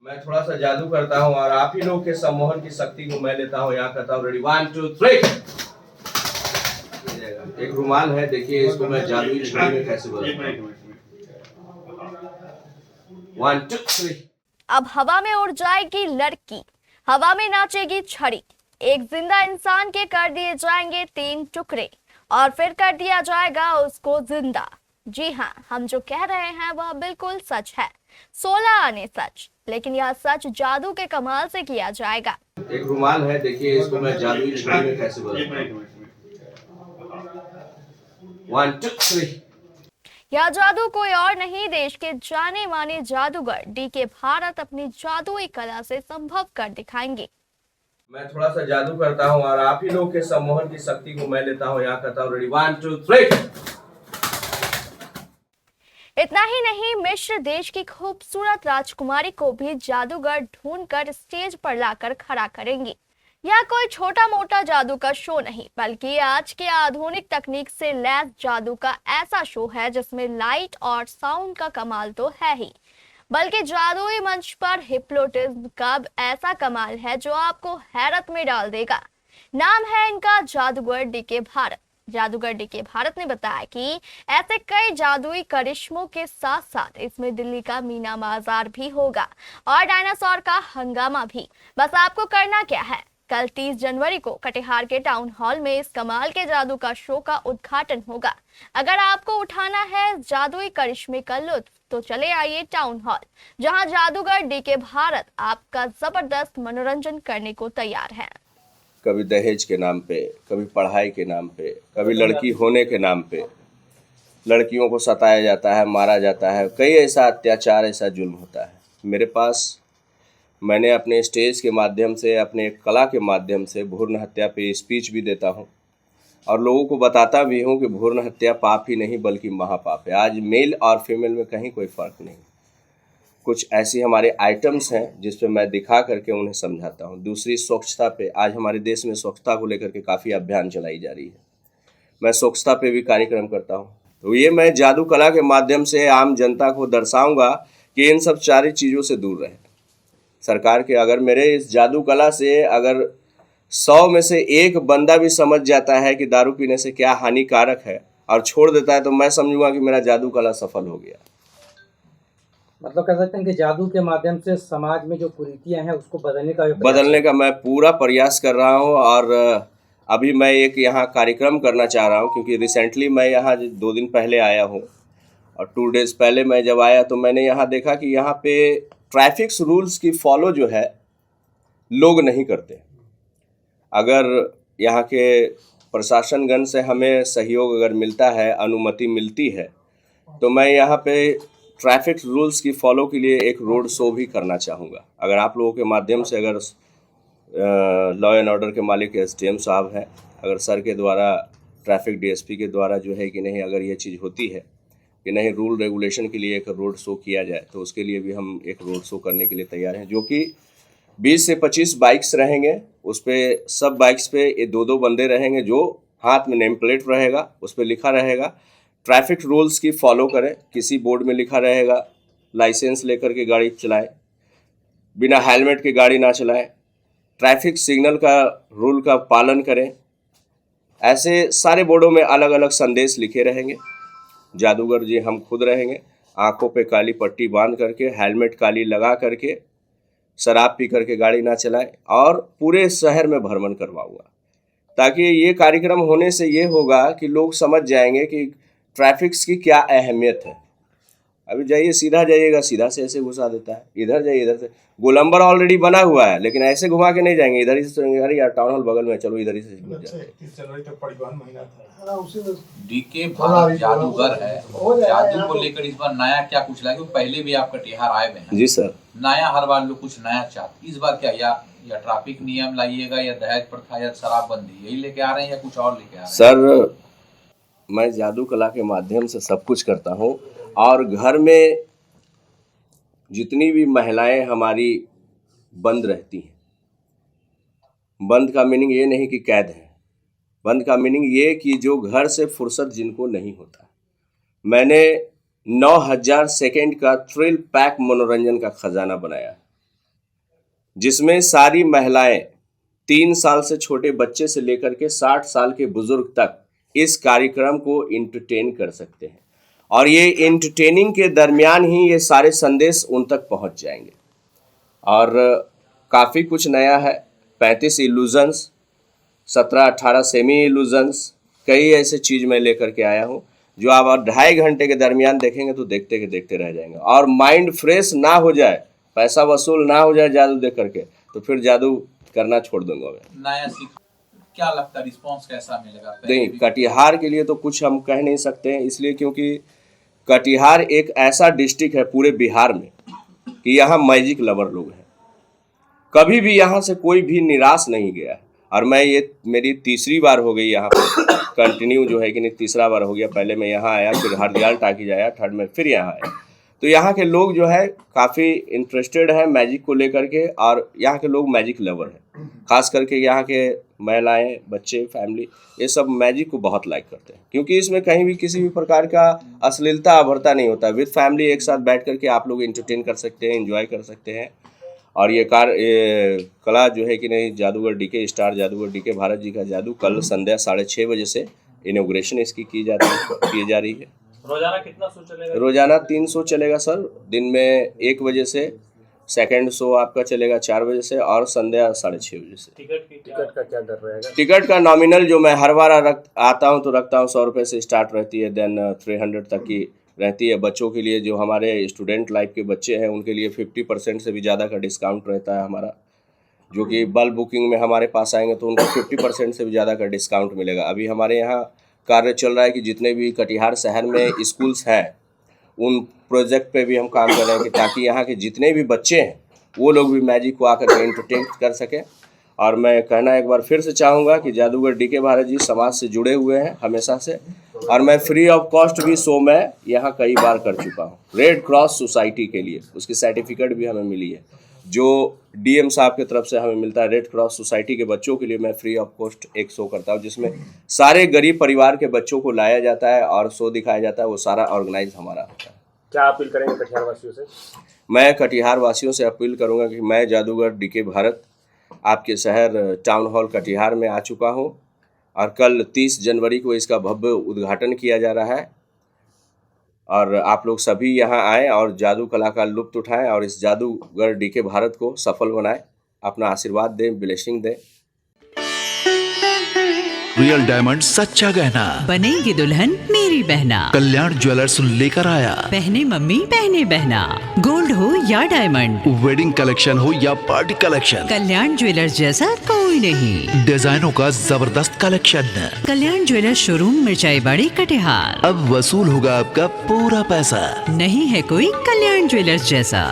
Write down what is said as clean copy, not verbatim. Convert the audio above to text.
मैं थोड़ा सा जादू करता हूँ और आप ही लोग के सम्मोहन की शक्ति को मैं लेता हूँ। यहाँ करता हूँ, रेडी 1 2 3। एक रुमाल है, देखिए इसको मैं जादुई छड़ी में कैसे बदलता हूँ। 1 2 3। अब हवा में उड़ जाएगी लड़की, हवा में नाचेगी छड़ी, एक जिंदा इंसान के कर दिए जाएंगे 3 टुकड़े और फिर कर दिया जाएगा उसको जिंदा। जी हाँ, हम जो कह रहे हैं वह बिल्कुल सच है। 16 आने सच, लेकिन यह सच जादू के कमाल से किया जाएगा। एक रुमाल है, देखिए इसको मैं जादुई छड़ी में कैसे बदलता हूँ। 1 2 3। यह जादू कोई और नहीं, देश के जाने माने जादूगर डीके भारत अपनी जादुई कला से संभव कर दिखाएंगे। मैं थोड़ा सा जादू करता हूँ और आप ही लोग के सम्मोहन की शक्ति को मैं लेता हूँ। यहाँ करता हूँ, रेडी 1 2 3। इतना ही नहीं, मिस्र देश की खूबसूरत राजकुमारी को भी जादूगर ढूंढकर स्टेज पर लाकर खड़ा करेंगे। यह कोई छोटा मोटा जादू का शो नहीं, बल्कि आज के आधुनिक तकनीक से लैस जादू का ऐसा शो है जिसमें लाइट और साउंड का कमाल तो है ही, बल्कि जादुई मंच पर हिप्नोटिज्म का ऐसा कमाल है जो आपको हैरत में डाल देगा। नाम है इनका जादूगर डीके भारत। जादूगर डीके भारत ने बताया कि ऐसे कई जादुई करिश्मों के साथ साथ इसमें दिल्ली का मीना बाजार भी होगा और डायनासोर का हंगामा भी। बस आपको करना क्या है, कल 30 जनवरी को कटिहार के टाउन हॉल में इस कमाल के जादू का शो का उद्घाटन होगा। अगर आपको उठाना है जादुई करिश्मे का लुत्फ तो चले आइए टाउन हॉल, जहां जादूगर डीके भारत आपका जबरदस्त मनोरंजन करने को तैयार है। कभी दहेज के नाम पे, कभी पढ़ाई के नाम पे, कभी लड़की होने के नाम पे लड़कियों को सताया जाता है, मारा जाता है, कई ऐसा अत्याचार, ऐसा जुल्म होता है। मेरे पास मैंने अपने स्टेज के माध्यम से, अपने कला के माध्यम से भ्रूण हत्या पे स्पीच भी देता हूँ और लोगों को बताता भी हूँ कि भ्रूण हत्या पाप ही नहीं बल्कि महापाप है। आज मेल और फीमेल में कहीं कोई फ़र्क नहीं। कुछ ऐसी हमारे आइटम्स हैं जिस पे मैं दिखा करके उन्हें समझाता हूँ। दूसरी, स्वच्छता पे, आज हमारे देश में स्वच्छता को लेकर के काफ़ी अभियान चलाई जा रही है। मैं स्वच्छता पे भी कार्यक्रम करता हूँ। तो ये मैं जादू कला के माध्यम से आम जनता को दर्शाऊंगा कि इन सब सारी चीज़ों से दूर रहे। सरकार के अगर मेरे इस जादू कला से अगर 100 में से एक बंदा भी समझ जाता है कि दारू पीने से क्या हानिकारक है और छोड़ देता है, तो मैं समझूंगा कि मेरा जादू कला सफल हो गया। मतलब कह सकते हैं कि जादू के माध्यम से समाज में जो कुरीतियां हैं उसको बदलने का मैं पूरा प्रयास कर रहा हूं। और अभी मैं एक यहाँ कार्यक्रम करना चाह रहा हूं, क्योंकि रिसेंटली मैं यहाँ 2 दिन पहले आया हूं और 2 डेज़ पहले मैं जब आया तो मैंने यहाँ देखा कि यहाँ पे ट्रैफिक रूल्स की फॉलो जो है लोग नहीं करते। अगर यहाँ के प्रशासनगण से हमें सहयोग अगर मिलता है, अनुमति मिलती है, तो मैं यहाँ पे ट्रैफिक रूल्स की फॉलो के लिए एक रोड शो भी करना चाहूँगा। अगर आप लोगों के माध्यम से, अगर लॉ एंड ऑर्डर के मालिक एसडीएम साहब हैं, अगर सर के द्वारा, ट्रैफिक डीएसपी के द्वारा जो है कि नहीं, अगर ये चीज़ होती है कि नहीं, रूल रेगुलेशन के लिए एक रोड शो किया जाए, तो उसके लिए भी हम एक रोड शो करने के लिए तैयार हैं। जो कि 20 से 25 बाइक्स रहेंगे, उस पर सब बाइक्स पे ये 2-2 बंदे रहेंगे, जो हाथ में नेम प्लेट रहेगा, उस पर लिखा रहेगा ट्रैफिक रूल्स की फॉलो करें। किसी बोर्ड में लिखा रहेगा लाइसेंस लेकर के गाड़ी चलाएं, बिना हेलमेट के गाड़ी ना चलाएं, ट्रैफिक सिग्नल का रूल का पालन करें। ऐसे सारे बोर्डों में अलग अलग संदेश लिखे रहेंगे। जादूगर जी हम खुद रहेंगे, आंखों पे काली पट्टी बांध करके, हेलमेट काली लगा करके, शराब पी करके गाड़ी ना चलाएं और पूरे शहर में भ्रमण करवाऊंगा, ताकि ये कार्यक्रम होने से ये होगा कि लोग समझ जाएंगे कि ट्रैफिक्स की क्या अहमियत है। अभी जाइए, सीधा जाइएगा, सीधा से ऐसे घुसा देता है, इधर जाइए, इधर से गोलंबर ऑलरेडी बना हुआ है, लेकिन ऐसे घुमा के नहीं जाएंगे, इधर ही से, अरे यार टाउन हॉल बगल में, चलो इधर ही से घुस जाते हैं। 30 जनवरी तक परिवहन महीना था। डीके भारत जादूगर है, जादू को लेकर इस बार नया क्या कुछ लाए? क्योंकि पहले भी आप कटिहार आए हुए हैं। जी सर। नया हर बार लोग कुछ नया चाहते, इस बार क्या या ट्रैफिक नियम लाइएगा, या दहेज प्रथा, या शराबबंदी, यही लेके आ रहे हैं या कुछ और लेके आ रहे हैं? सर, मैं जादू कला के माध्यम से सब कुछ करता हूँ। और घर में जितनी भी महिलाएं हमारी बंद रहती हैं, बंद का मीनिंग ये नहीं कि कैद है, बंद का मीनिंग ये कि जो घर से फुर्सत जिनको नहीं होता, मैंने 9000 सेकेंड का थ्रिल पैक मनोरंजन का खजाना बनाया। जिसमें सारी महिलाएं 3 साल से छोटे बच्चे से लेकर के 60 साल के बुजुर्ग तक इस कार्यक्रम को इंटरटेन कर सकते हैं और ये इंटरटेनिंग के दरमियान ही ये सारे संदेश उन तक पहुंच जाएंगे। और काफ़ी कुछ नया है। 35 इल्यूजन्स, 17-18 सेमी इल्यूजन्स, कई ऐसे चीज़ मैं लेकर के आया हूँ जो आप 2.5 घंटे के दरमियान देखेंगे तो देखते के देखते रह जाएंगे। और माइंड फ्रेश ना हो जाए, पैसा वसूल ना हो जाए जादू देख करके, तो फिर जादू करना छोड़ दूंगा मैं। नया सीख क्या लगता है, रिस्पॉन्स कैसा मिलेगा? नहीं, कटिहार के लिए तो कुछ हम कह नहीं सकते हैं, इसलिए क्योंकि कटिहार एक ऐसा डिस्ट्रिक्ट है पूरे बिहार में कि यहाँ मैजिक लवर लोग हैं। कभी भी यहाँ से कोई भी निराश नहीं गया है। और मैं ये मेरी तीसरी बार हो गई यहाँ पर कंटिन्यू जो है कि नहीं, तीसरा बार हो गया। पहले मैं यहाँ आया, फिर हरदयाल टाकीज आया, थर्ड में फिर यहाँ आया। तो यहाँ के लोग जो है काफ़ी इंटरेस्टेड है मैजिक को लेकर के, और यहाँ के लोग मैजिक लवर हैं। खास करके यहाँ के महिलाएं, बच्चे, फैमिली, ये सब मैजिक को बहुत लाइक करते हैं, क्योंकि इसमें कहीं भी किसी भी प्रकार का अश्लीलता अभद्रता नहीं होता। विद फैमिली एक साथ बैठ करके आप लोग एंटरटेन कर सकते हैं, एंजॉय कर सकते हैं। और ये कला जो है कि नहीं, जादूगर डीके स्टार जादूगर डीके भारत जी का जादू कल संध्या 6:30 बजे से इनॉग्रेशन इसकी की जा रही है। रोजाना कितना शो चलेगा? रोजाना 3 शो चलेगा सर। दिन में 1 बजे से, सेकंड शो आपका चलेगा 4 बजे से, और संध्या 6:30 बजे से। टिकट का क्या दर रहेगा? टिकट का नॉमिनल जो मैं हर बार आता हूँ तो रखता हूँ 100 रुपये से स्टार्ट रहती है, देन 300 तक की रहती है। बच्चों के लिए, जो हमारे स्टूडेंट लाइफ के बच्चे हैं, उनके लिए 50% से भी ज़्यादा का डिस्काउंट रहता है हमारा। जो कि बल्क बुकिंग में हमारे पास आएंगे तो उनको 50% से भी ज़्यादा का डिस्काउंट मिलेगा। अभी हमारे यहाँ कार्य चल रहा है कि जितने भी कटिहार शहर में स्कूल्स हैं, उन प्रोजेक्ट पे भी हम काम कर रहे हैं कि ताकि यहाँ के जितने भी बच्चे हैं वो लोग भी मैजिक को आकर के एंटरटेन कर सकें। और मैं कहना एक बार फिर से चाहूँगा कि जादूगर डीके भारत जी समाज से जुड़े हुए हैं हमेशा से, और मैं फ्री ऑफ कॉस्ट भी शो मैं यहाँ कई बार कर चुका हूँ रेड क्रॉस सोसाइटी के लिए। उसकी सर्टिफिकेट भी हमें मिली है, जो डीएम साहब की तरफ से हमें मिलता है। रेड क्रॉस सोसाइटी के बच्चों के लिए मैं फ्री ऑफ कॉस्ट एक शो करता हूँ, जिसमें सारे गरीब परिवार के बच्चों को लाया जाता है और शो दिखाया जाता है। वो सारा ऑर्गेनाइज हमारा होता है। क्या अपील करेंगे कटिहार वासियों से? मैं कटिहार वासियों से अपील करूंगा कि मैं जादूगर डीके भारत आपके शहर टाउन हॉल कटिहार में आ चुका हूं, और कल 30 जनवरी को इसका भव्य उद्घाटन किया जा रहा है। और आप लोग सभी यहां आएँ और जादू कला का लुत्फ उठाएं और इस जादूगर डीके भारत को सफल बनाएं। अपना आशीर्वाद दें, ब्लेसिंग दें। रियल डायमंड सच्चा गहना, बनेगी दुल्हन मेरी बहना। कल्याण ज्वेलर्स लेकर आया। पहने मम्मी पहने बहना, गोल्ड हो या डायमंड, वेडिंग कलेक्शन हो या पार्टी कलेक्शन, कल्याण ज्वेलर्स जैसा कोई नहीं। डिजाइनों का जबरदस्त कलेक्शन। कल्याण ज्वेलर्स शोरूम मिर्चाई बाड़ी कटिहार। अब वसूल होगा आपका पूरा पैसा। नहीं है कोई कल्याण ज्वेलर्स जैसा।